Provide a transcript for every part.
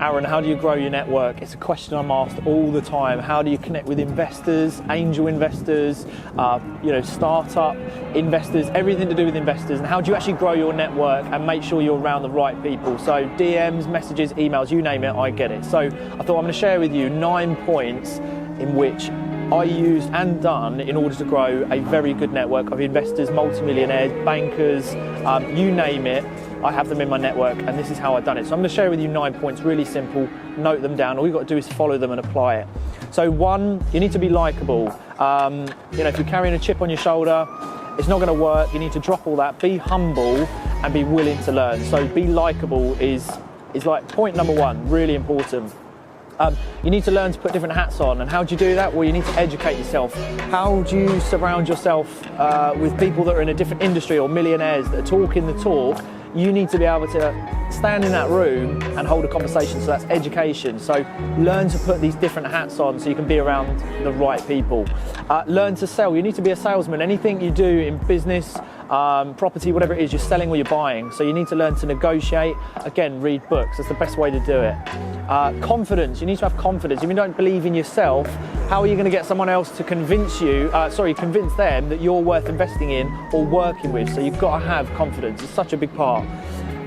Aaron, how do you grow your network? It's a question I'm asked all the time. How do you connect with investors, angel investors, startup investors, everything to do with investors, and how do you actually grow your network and make sure you're around the right people? So DMs, messages, emails, you name it, I get it. So I thought I'm going to share with you 9 points in which I used and done in order to grow a very good network of investors, multimillionaires, bankers, you name it. I have them in my network, and this is how I've done it. So I'm going to share with you 9 points, really simple. Note them down. All you've got to do is follow them and apply it. So 1, you need to be likable. If you're carrying a chip on your shoulder, it's not going to work. You need to drop all that. Be humble and be willing to learn. So be likable is like point number 1, really important. You need to learn to put different hats on. And how do you do that? Well, you need to educate yourself. How do you surround yourself with people that are in a different industry or millionaires that are talking the talk? You need to be able to stand in that room and hold a conversation. So that's education. So learn to put these different hats on so you can be around the right people. Learn to sell. You need to be a salesman. Anything you do in business, property, whatever it is, you're selling or you're buying. So you need to learn to negotiate. Again, read books. That's the best way to do it. Confidence. You need to have confidence. If you don't believe in yourself, how are you going to get someone else to convince them that you're worth investing in or working with? So you've got to have confidence. It's such a big part.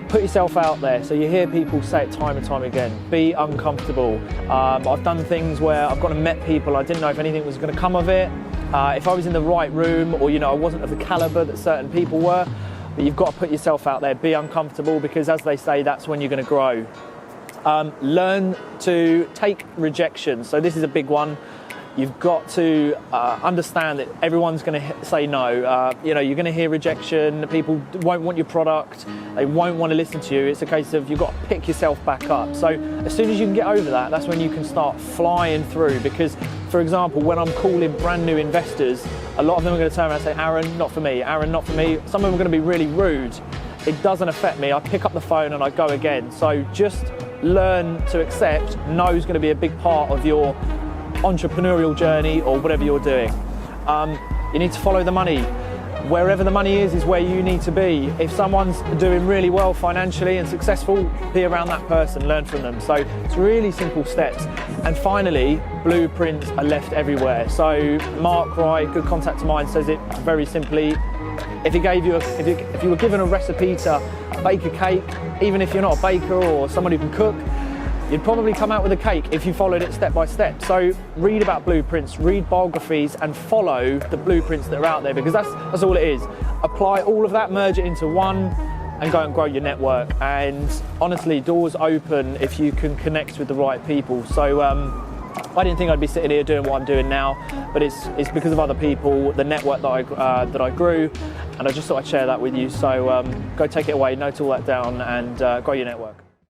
Put yourself out there. So you hear people say it time and time again. Be uncomfortable. I've done things where I've gone and met people. I didn't know if anything was going to come of it. If I was in the right room, or I wasn't of the caliber that certain people were. But you've got to put yourself out there. Be uncomfortable, because as they say, that's when you're going to grow. Learn to take rejection. So this is a big one. You've got to understand that everyone's going to say no. You're going to hear rejection. People won't want your product. They won't want to listen to you. It's a case of you've got to pick yourself back up. So as soon as you can get over that, that's when you can start flying through. Because, for example, when I'm calling brand new investors, a lot of them are going to turn around and say, Aaron, not for me. Aaron, not for me. Some of them are going to be really rude. It doesn't affect me. I pick up the phone and I go again. So just learn to accept no is going to be a big part of your entrepreneurial journey or whatever you're doing. You need to follow the money. Wherever the money is where you need to be. If someone's doing really well financially and successful, be around that person, learn from them. So it's really simple steps. And finally, blueprints are left everywhere. So Mark Wright, good contact of mine, says it very simply. If you were given a recipe to bake a cake, even if you're not a baker or someone who can cook, you'd probably come out with a cake if you followed it step by step. So read about blueprints, read biographies, and follow the blueprints that are out there, because that's all it is. Apply all of that, merge it into one, and go and grow your network. And honestly, doors open if you can connect with the right people. So I didn't think I'd be sitting here doing what I'm doing now, but it's because of other people, the network that I grew, and I just thought I'd share that with you. So go take it away, note all that down, and grow your network.